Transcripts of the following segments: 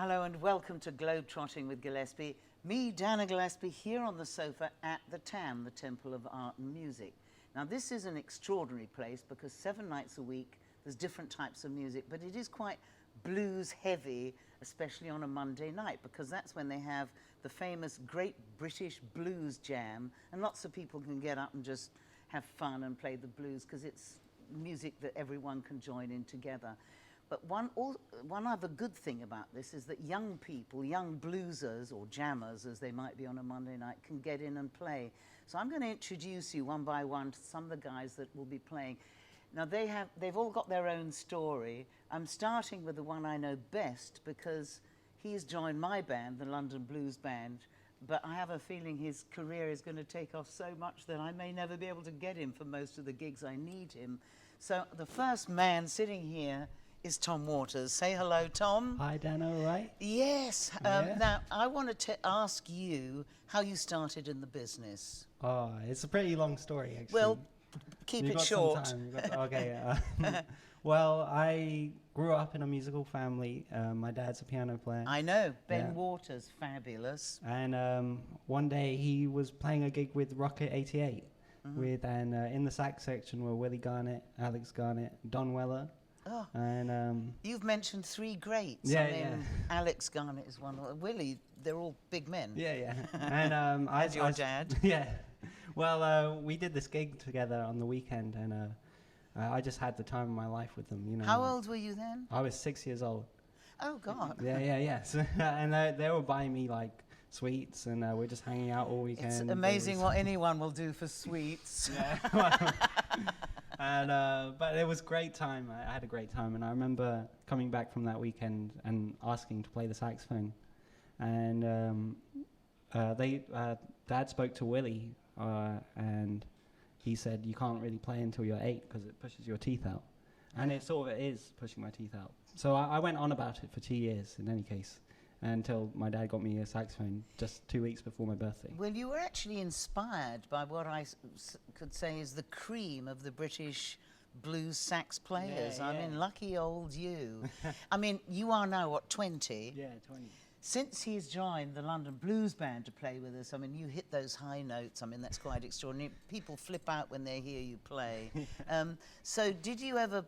Hello and welcome to Globetrotting with Gillespie. Me, Dana Gillespie, here on the sofa at the TAM, the Temple of Art and Music. Now this is an extraordinary place because 7 nights a week there's different types of music, but it is quite blues heavy, especially on a Monday night, because that's when they have the famous Great British Blues Jam, and lots of people can get up and just have fun and play the blues because it's music that everyone can join in together. But one other good thing about this is that young people, young bluesers or jammers as they might be on a Monday night, can get in and play. So I'm going to introduce you one by one to some of the guys that will be playing. Now they've all got their own story. I'm starting with the one I know best because he's joined my band, the London Blues Band, but I have a feeling his career is going to take off so much that I may never be able to get him for most of the gigs I need him. So the first man sitting here is Tom Waters. Say hello, Tom. Hi, Dan, all right? Yes. Yeah. Now, I want to ask you how you started in the business. Oh, it's a pretty long story, actually. Well, keep it short. Okay. Well, I grew up in a musical family. My dad's a piano player. I know. Ben Waters, fabulous. And one day he was playing a gig with Rocket 88. And in the sax section were Willie Garnett, Alex Garnett, Don Weller. Oh, and you've mentioned 3 greats. Yeah, I mean, Alex Garnett is one. Willie, they're all big men. Yeah. And as your dad. Yeah. Well, we did this gig together on the weekend, and I just had the time of my life with them. You know. How old were you then? I was 6 years old. Oh God. Yeah. So, and they were buying me like sweets, and we're just hanging out all weekend. It's amazing what anyone will do for sweets. Yeah. And but it was a great time. I had a great time, and I remember coming back from that weekend and asking to play the saxophone. And Dad spoke to Willie, and he said, "You can't really play until you're 8 because it pushes your teeth out." And it sort of is pushing my teeth out. So I went on about it for 2 years, in any case, until my dad got me a saxophone just 2 weeks before my birthday. Well, you were actually inspired by what I could say is the cream of the British blues sax players. Yeah. I mean, lucky old you. I mean, you are now, what, 20? Yeah, 20. Since he's joined the London Blues Band to play with us, I mean, you hit those high notes. I mean, that's quite extraordinary. People flip out when they hear you play. So did you ever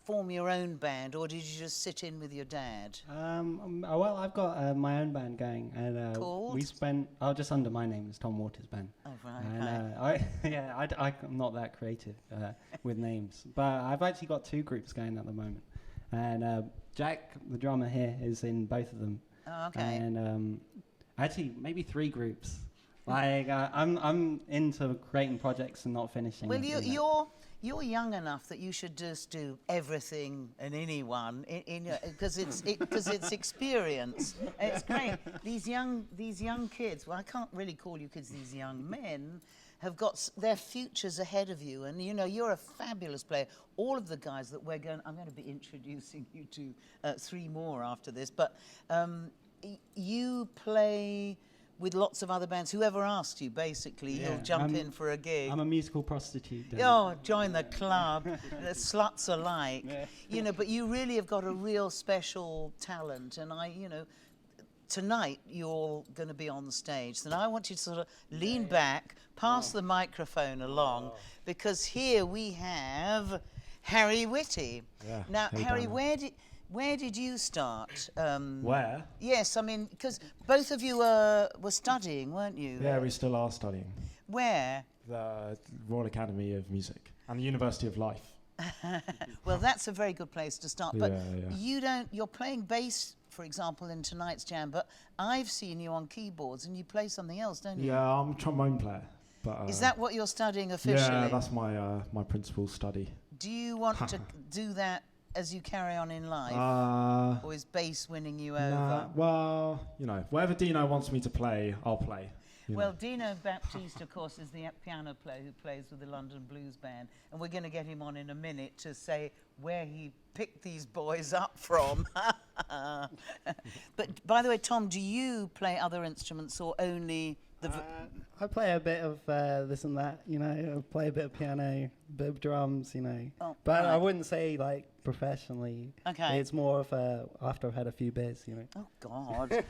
form your own band, or did you just sit in with your dad? Well, I've got my own band going, and Called? we spent just under my name is Tom Waters Band. Oh right. And I'm not that creative with names, but I've actually got 2 groups going at the moment, and Jack, the drummer here, is in both of them. Oh, okay. And actually maybe 3 groups. Like I'm into creating projects and not finishing. Well, you're young enough that you should just do everything and anyone because it's experience. And it's great. These young kids. Well, I can't really call you kids. These young men have got their futures ahead of you, and you know you're a fabulous player. All of the guys that I'm going to be introducing you to 3 more after this. But you play with lots of other bands. Whoever asks you, basically, you'll jump in for a gig. I'm a musical prostitute. Oh, join the club. The sluts alike. Yeah. You know, but you really have got a real special talent. And tonight you're all going to be on the stage. So now I want you to sort of lean back, pass the microphone along, because here we have Harry Whitty. Yeah. Now, Harry, where did you start? Where? Yes, I mean, because both of you were studying, weren't you? Yeah, we still are studying. Where? The Royal Academy of Music and the University of Life. Well, that's a very good place to start. But yeah. You're playing bass, for example, in tonight's jam, but I've seen you on keyboards and you play something else, don't you? Yeah, I'm a trombone player. But, is that what you're studying officially? Yeah, that's my principal study. Do you want to do that as you carry on in life? Or is bass winning you over? Nah, well, whatever Dino wants me to play, I'll play. Well, Dino Baptiste, of course, is the piano player who plays with the London Blues Band, and we're going to get him on in a minute to say where he picked these boys up from. But, by the way, Tom, do you play other instruments or only the... I play a bit of this and that, I play a bit of piano, bit of drums, you know. Oh, But I right. wouldn't say like professionally. Okay. It's more of after I've had a few beers, you know. Oh, God.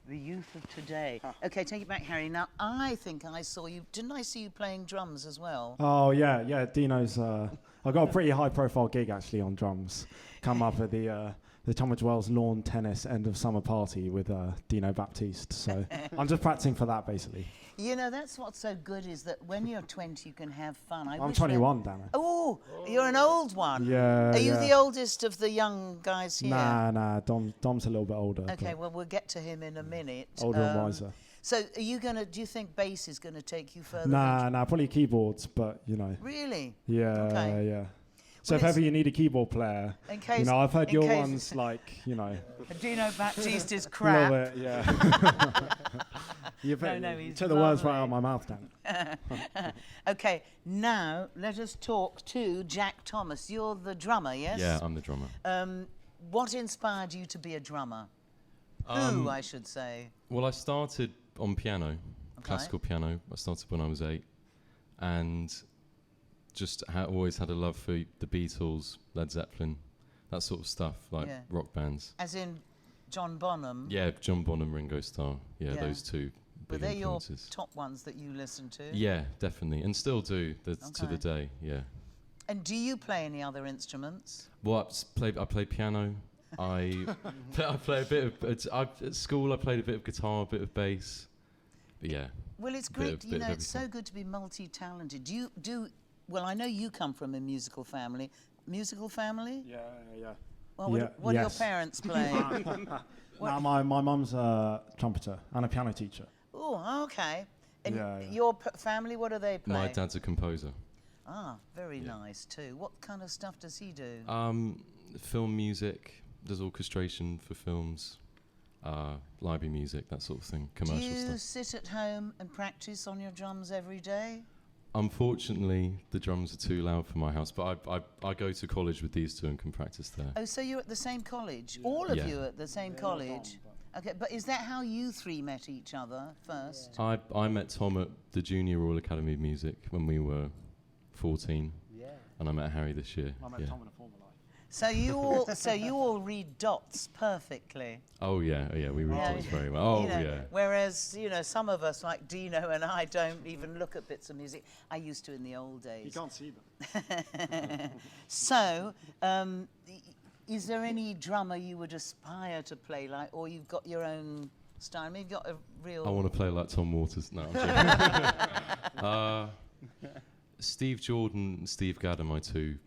The youth of today. Okay, take it back, Harry. Now, I think I saw you. Didn't I see you playing drums as well? Oh yeah. Dino's. I got a pretty high-profile gig actually on drums. Come up at the Tunbridge Wells lawn tennis end of summer party with Dino Baptiste. So I'm just practicing for that basically. You know, that's what's so good is that when you're 20, you can have fun. I'm 21, Dana. Oh, you're an old one. Yeah. Are you yeah. the oldest of the young guys here? Nah. Dom's a little bit older. Okay, but well, we'll get to him in a minute. older and wiser. So, are you gonna? Do you think bass is gonna take you further? Nah, probably keyboards, but you know. Really? Yeah, Okay. yeah. So Well, if ever you need a keyboard player, In case, you know, I've heard in your case ones like, you know, Dino Baptiste is a crap. little bit, yeah. you he's took the words right lovely. out of my mouth, Dan. Okay, now let us talk to Jack Thomas. You're the drummer, yes? Yeah, I'm the drummer. What inspired you to be a drummer? Who, Um, I should say. Well, I started on piano, classical piano. I started when I was 8, and just always had a love for the Beatles, Led Zeppelin, that sort of stuff, like Yeah. rock bands. As in John Bonham. Yeah, John Bonham, Ringo Starr. Yeah, Yeah. those two Were big they your influences. top ones that you listened to? Yeah, definitely, and still do to the day. Yeah. And do you play any other instruments? Well, I play piano. I play a bit of at school. I played a bit of guitar, a bit of bass. But yeah. Well, it's Bit great. of- You bit know, of it's so everything. good to be multi-talented. Do you do? Well, I know you come from a musical family. Musical family? Yeah. Well, Yeah, what do your yes. parents play? Now, my mum's a trumpeter and a piano teacher. Oh, okay. And Yeah. your family, what do they play? My dad's a composer. Ah, very Yeah. nice too. What kind of stuff does he do? Film music, does orchestration for films, library music, that sort of thing, Do commercial you stuff. sit at home and practice on your drums every day? Unfortunately, the drums are too loud for my house, but I go to college with these two and can practice there. Oh, so you're at the same college? All of Yeah. you at the same college? Okay, but is that how you three met each other first? I met Tom at the Junior Royal Academy of Music when we were 14, and I met Harry this year. I met yeah. Tom in a former life. So you all read dots perfectly. Oh yeah, we read Yeah. dots very well. Oh You know, yeah. Whereas, some of us, like Dino and I, don't even look at bits of music. I used to in the old You days. can't see them. So, is there any drummer you would aspire to play like, or you've got your own style? I mean, you've got a real... I want to play like Tom Waters. No, I'm joking. Steve Jordan, Steve Gadd are my two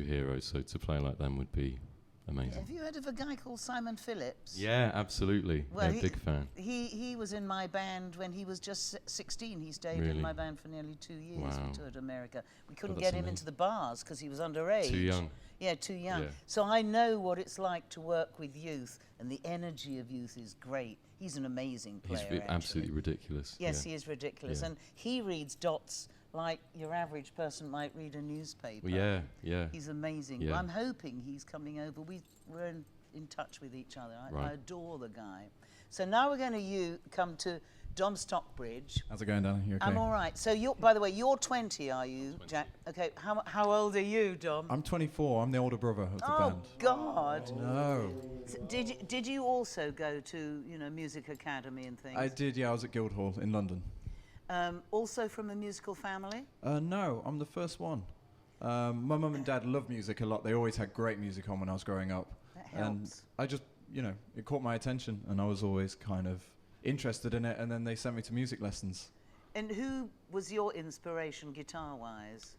heroes. So to play like them would be amazing. Have you heard of a guy called Simon Phillips? Yeah, absolutely. Well, yeah, big fan. He was in my band when he was just 16. He stayed in Really? my band for nearly 2 years. Wow. We toured America. We couldn't that's get him amazing. into the bars because he was underage. Too young. Yeah, too young. Yeah. So I know what it's like to work with youth, and the energy of youth is great. He's an amazing player. He's actually. absolutely ridiculous. Yes, yeah. he is ridiculous, Yeah. and he reads dots like your average person might read a newspaper. Well, yeah. He's amazing. Yeah. I'm hoping he's coming over. We're in touch with each other. I Right. adore the guy. So now we're going to come to Dom Stockbridge. How's it going, Dan? You okay? I'm all right. So by the way, you're 20, are you, 20. Jack? Okay. How old are you, Dom? I'm 24. I'm the older brother of the Oh band. God! No. So did you also go to music academy and things? I did, yeah. I was at Guildhall in London. Also from a musical family? No, I'm the first one. My mum and dad love music a lot. They always had great music on when I was growing up. That And helps. I just, it caught my attention and I was always kind of interested in it, and then they sent me to music lessons. And who was your inspiration guitar-wise?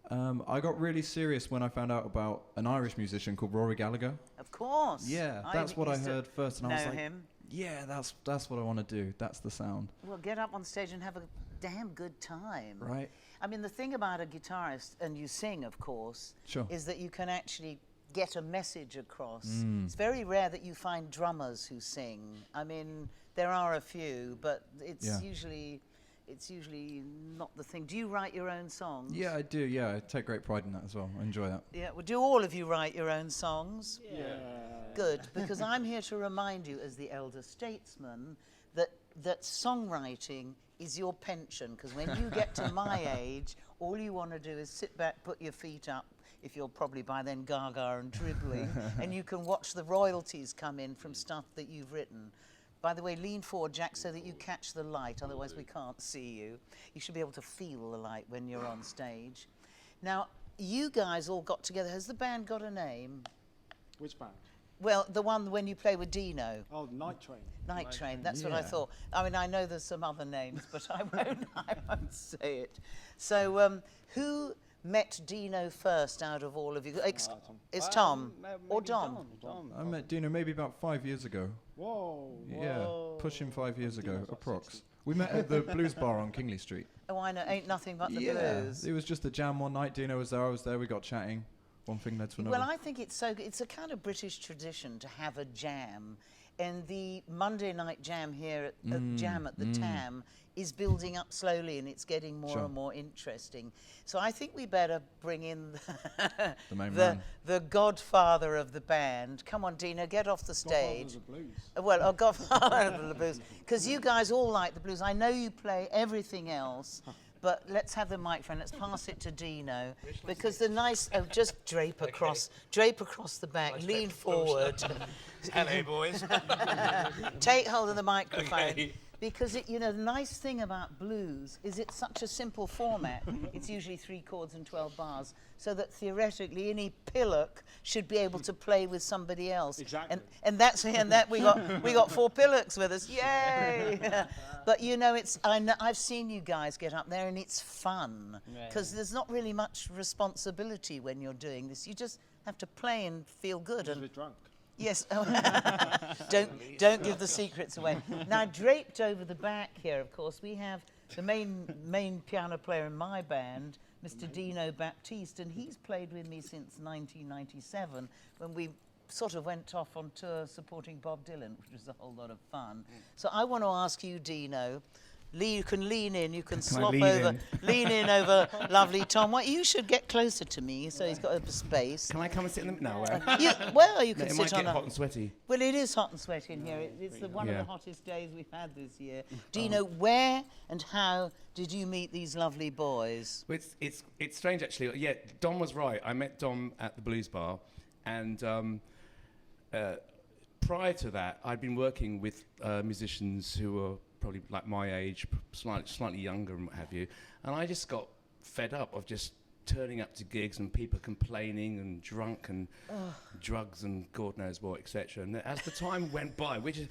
I got really serious when I found out about an Irish musician called Rory Gallagher. Of course. Yeah, that's what I used to heard first, and I was know like, him. yeah, that's what I want to do. That's the sound, Well, get up on stage and have a damn good time. right? I mean, the thing about a guitarist, and you sing, of course, Sure. is that you can actually get a message across. Mm. It's very rare that you find drummers who sing. I mean, there are a few, but it's Yeah. usually not the thing. Do you write your own songs? Yeah, I do. Yeah, I take great pride in that as well. I enjoy that. Yeah. Well, do all of you write your own songs? Good, because I'm here to remind you, as the elder statesman, that songwriting is your pension. Because when you get to my age, all you want to do is sit back, put your feet up, if you're probably by then gaga and dribbling, and you can watch the royalties come in from stuff that you've written. By the way, lean forward, Jack, so that you catch the light, otherwise we can't see you. You should be able to feel the light when you're on stage. Now, you guys all got together. Has the band got a name? Which band? Well, the one when you play with Dino. Oh, Night Train. Night Train, that's what I thought. I mean, I know there's some other names, but I won't say it. So, who met Dino first out of all of you? Tom. It's Tom. Or Dom? I met Dino maybe about 5 years ago. Whoa. Yeah, pushing 5 years ago, approx. We met at the Blues Bar on Kingley Street. Oh, I know. Ain't nothing but the blues. It was just a jam one night. Dino was there, I was there, we got chatting. One thing led to another. Well, I think it's a kind of British tradition to have a jam. And the Monday night jam here at Jam at the Tam is building up slowly, and it's getting more and more interesting. So I think we better bring in the main man. The godfather of the band. Come on, Dino, get off the stage. Godfather of the blues. Well, a godfather of the blues. Because you guys all like the blues. I know you play everything else. But let's have the microphone. Let's pass it to Dino, because the nice just drape across the back, lean forward. Hello, boys. Take hold of the microphone. Okay. Because the nice thing about blues is it's such a simple format. It's usually 3 chords and 12 bars, so that theoretically any pillock should be able to play with somebody else. Exactly. And that we got 4 pillocks with us. Yay! But I've seen you guys get up there, and it's fun because there's not really much responsibility when you're doing this. You just have to play and feel good. Because we're drunk. Yes. Don't give the secrets away. Now, draped over the back here, of course, we have the main piano player in my band, Mr. Dino Baptiste, and he's played with me since 1997, when we sort of went off on tour supporting Bob Dylan, which was a whole lot of fun. So I want to ask you, Dino. You can lean in, you can slop over, lean in over lovely Tom. Well, you should get closer to me, so he's got a space. Can I come and sit in the... No, you can it sit might on get hot and sweaty. Well, it is hot and sweaty in here. It's one of the hottest days we've had this year. Dino, where and how did you meet these lovely boys? Well, it's strange, actually. Yeah, Dom was right. I met Dom at the Blues Bar, and prior to that, I'd been working with musicians who were probably like my age, slightly younger and what have you, and I just got fed up of just turning up to gigs and people complaining and drunk and drugs and God knows what, etc. And as the time went by, which is,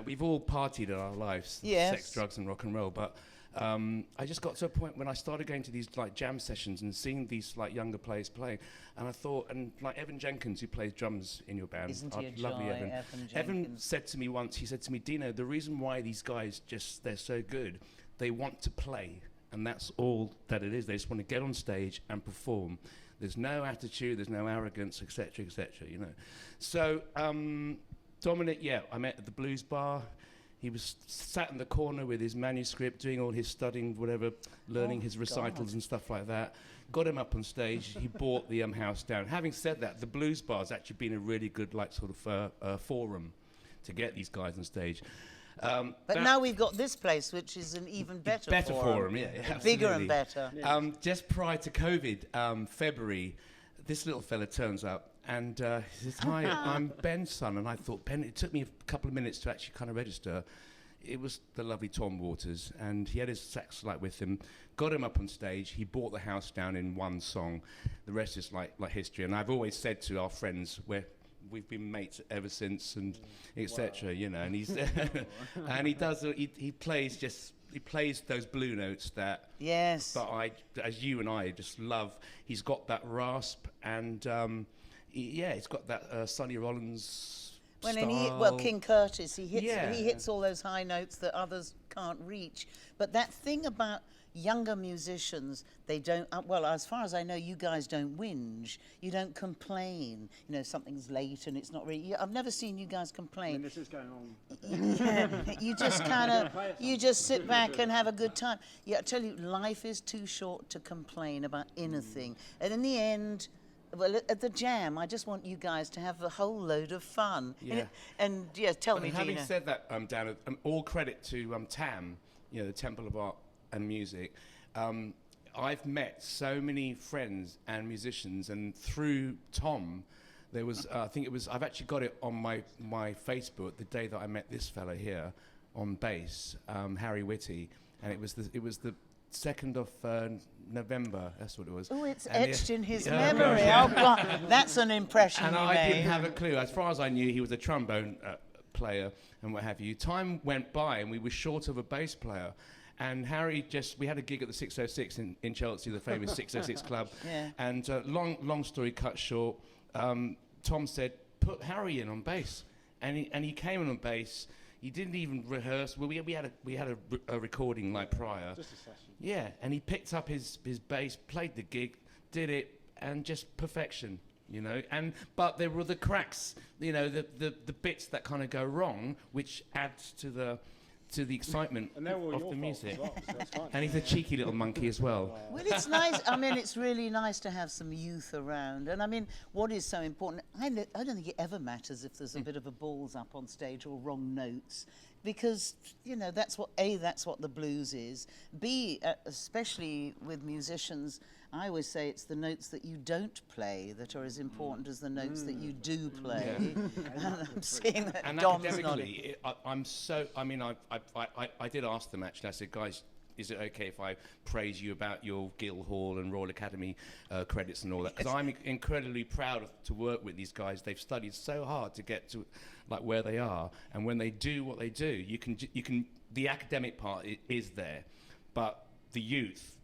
we've all partied in our lives, sex, drugs and rock and roll, but I just got to a point when I started going to these like jam sessions and seeing these like younger players playing, and I thought, and like Evan Jenkins, who plays drums in your band, Isn't he a lovely joy, Evan. Evan Said to me once, he said to me, Dino, the reason why these guys they're so good, they want to play, and that's all that it is. They just want to get on stage and perform. There's no attitude, there's no arrogance, etc., etc. So Dominic, I met at the Blues Bar. He was sat in the corner with his manuscript, doing all his studying, whatever, learning his recitals and stuff like that. Got him up on stage. He bought the house down. Having said that, the Blues Bar's actually been a really good, forum to get these guys on stage. But now we've got this place, which is an even better forum. Bigger and better. Just prior to COVID, February, this little fella turns up. And he says, hi, I'm Ben's son. And I thought, Ben, it took me a couple of minutes to actually kind of register. It was the lovely Tom Waters, and he had his sax light with him, got him up on stage. He brought the house down in one song. The rest is like history. And I've always said to our friends, we've been mates ever since, and etc. And he's and he plays those blue notes that as you and I just love. He's got that rasp, and he's got that Sonny Rollins style. King Curtis, he hits all those high notes that others can't reach. But that thing about younger musicians, they don't, as far as I know, you guys don't whinge. You don't complain. Something's late and it's not really, I've never seen you guys complain. This is going on. You just you just sit back and have a good time. Yeah, I tell you, life is too short to complain about anything. And in the end, Well, at the jam, I just want you guys to have a whole load of fun. Yeah. And yeah, tell But me, having Gina. said that, Dan, all credit to TAM, the Temple of Art and Music. I've met so many friends and musicians, and through Tom, there was, I've actually got it on my Facebook the day that I met this fella here on bass, Harry Whitty, and it was the 2nd of November. That's what it was. Oh, it's And etched in his yeah, memory. yeah. Oh, God, that's an impression And you I made. didn't have a clue. As far as I knew, he was a trombone player and what have you. Time went by, and we were short of a bass player. And Harry we had a gig at the 606 in Chelsea, the famous 606 club. Yeah. And long story cut short, Tom said, put Harry in on bass. And he came in on bass. He didn't even rehearse. Well, we had a recording like prior. Just a session. Yeah, and he picked up his bass, played the gig, did it, and just perfection, but there were the cracks, the bits that kind of go wrong, which adds to the excitement of the music. Well, so that's fine. And he's a cheeky little monkey as well. Well, it's nice. I mean, it's really nice to have some youth around. And I mean, what is so important, I don't think it ever matters if there's a bit of a balls up on stage or wrong notes, because, that's what the blues is. B, especially with musicians, I always say it's the notes that you don't play that are as important as the notes that you do play. And I'm seeing that And Dom's academically, I did ask them actually. I said, guys, is it okay if I praise you about your Guildhall and Royal Academy credits and all that? Because I'm incredibly proud to work with these guys. They've studied so hard to get to like where they are, and when they do what they do, you can. The academic part is there, but the youth,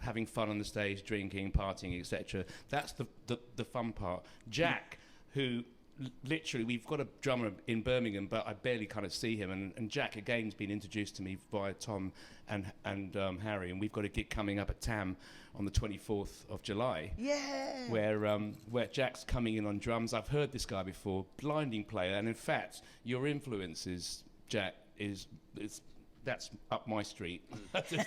having fun on the stage, drinking, partying, etc. That's the fun part. Jack, who literally, we've got a drummer in Birmingham, but I barely kind of see him. And Jack, again, has been introduced to me via Tom and Harry. And we've got a gig coming up at TAM on the 24th of July. Yeah. Where Jack's coming in on drums. I've heard this guy before, blinding player. And in fact, your influences, Jack, that's up my street, to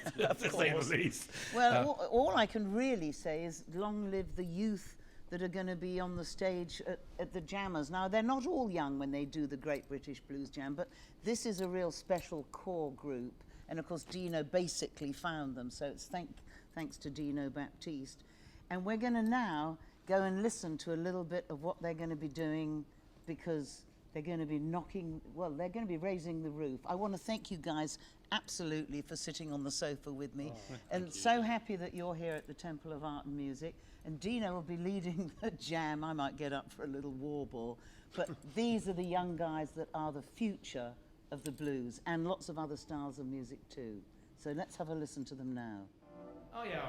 say the least. Well, all I can really say is long live the youth that are going to be on the stage at the Jammers. Now, they're not all young when they do the Great British Blues Jam, but this is a real special core group. And, of course, Dino basically found them, so it's thanks to Dino Baptiste. And we're going to now go and listen to a little bit of what they're going to be doing, because they're going to be they're going to be raising the roof. I want to thank you guys absolutely for sitting on the sofa with me. And so happy that you're here at the Temple of Art and Music. And Dino will be leading the jam. I might get up for a little warble. But these are the young guys that are the future of the blues, and lots of other styles of music too. So let's have a listen to them now. Oh, yeah.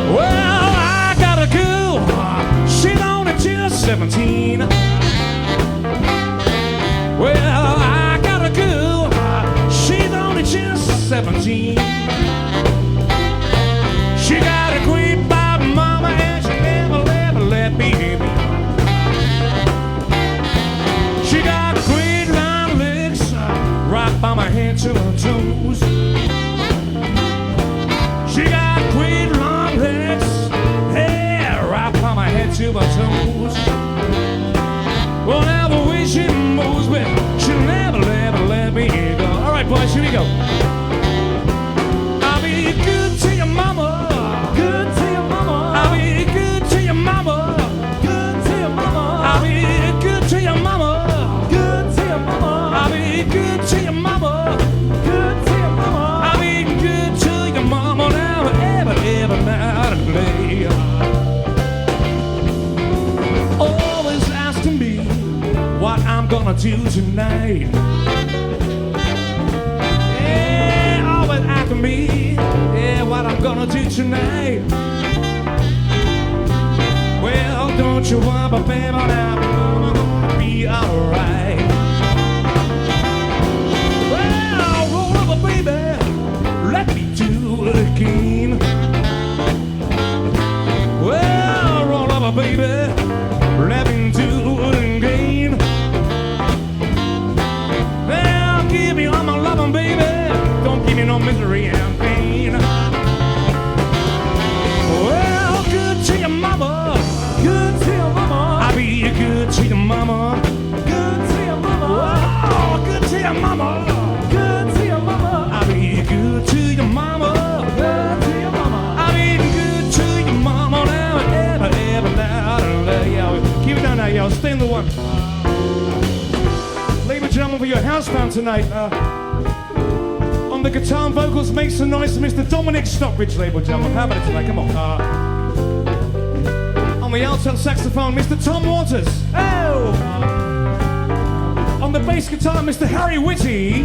Well, I got a girl, she's only just 17. Well, I got a girl, she's only just 17. She got a great by mama and she never ever let me in. She got great round legs, right by my head to her toes. She got great long legs, hair right by my head to my toes. Well, now the way she moves, but she'll never, ever let me go. All right, boys, here we go. I'll be good to your mama, good to your mama. I'll be good to your mama, good to your mama. I'll be good to your mama, good to your mama. I'll be good to your mama, good to your mama. I'll be good to your mama now, ever night and day. Always asking me what I'm gonna do tonight. Yeah, always asking me, yeah, what I'm gonna do tonight. Well, don't you worry, baby, now. much fun tonight. On the guitar and vocals, make some noise for Mr. Dominic Stockbridge, ladies and gentlemen. How about it tonight? Come on. On the alto saxophone, Mr. Tom Waters. Oh! On the bass guitar, Mr. Harry Whitty.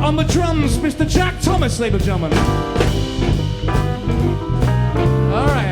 On the drums, Mr. Jack Thomas, ladies and gentlemen. All right.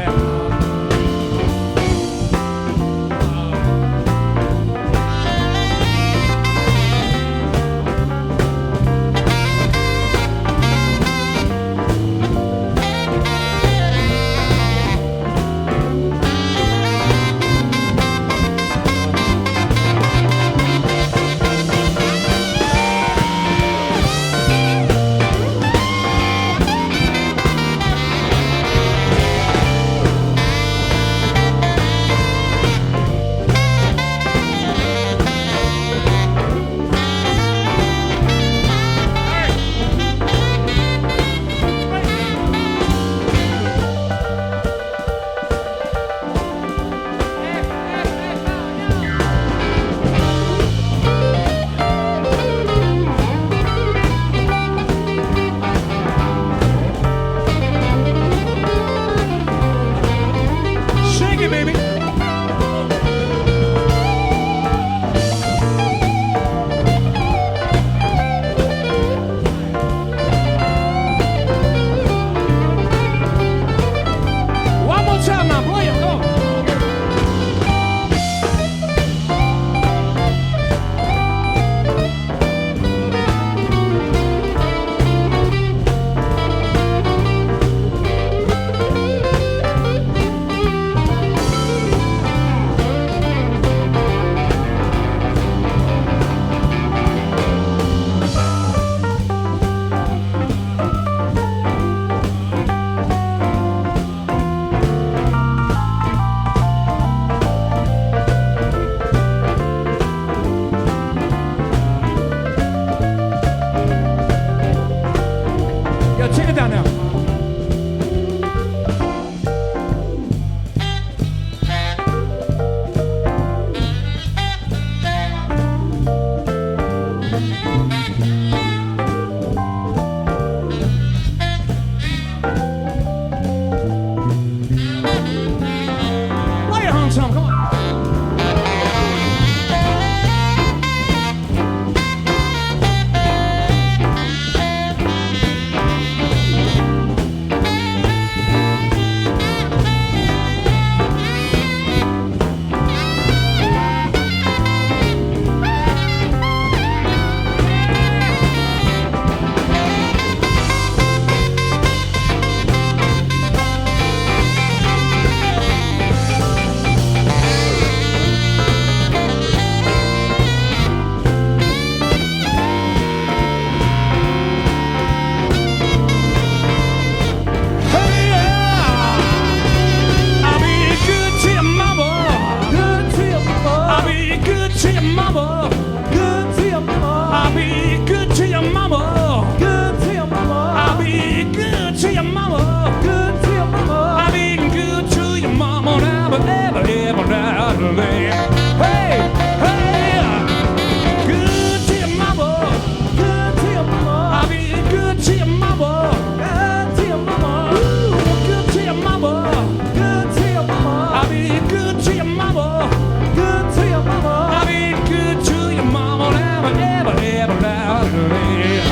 Good to your mama, never, ever, ever, ever.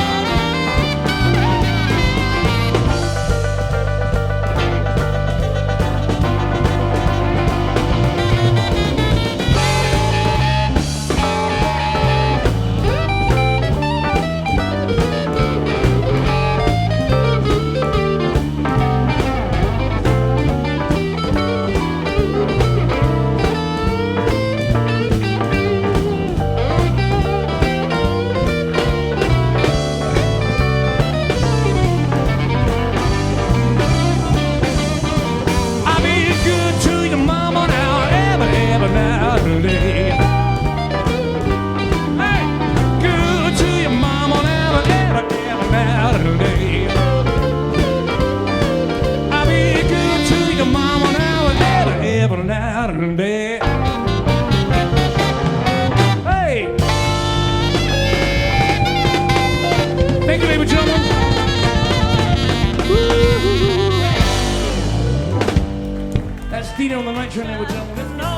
on the nitro now, we're done with it.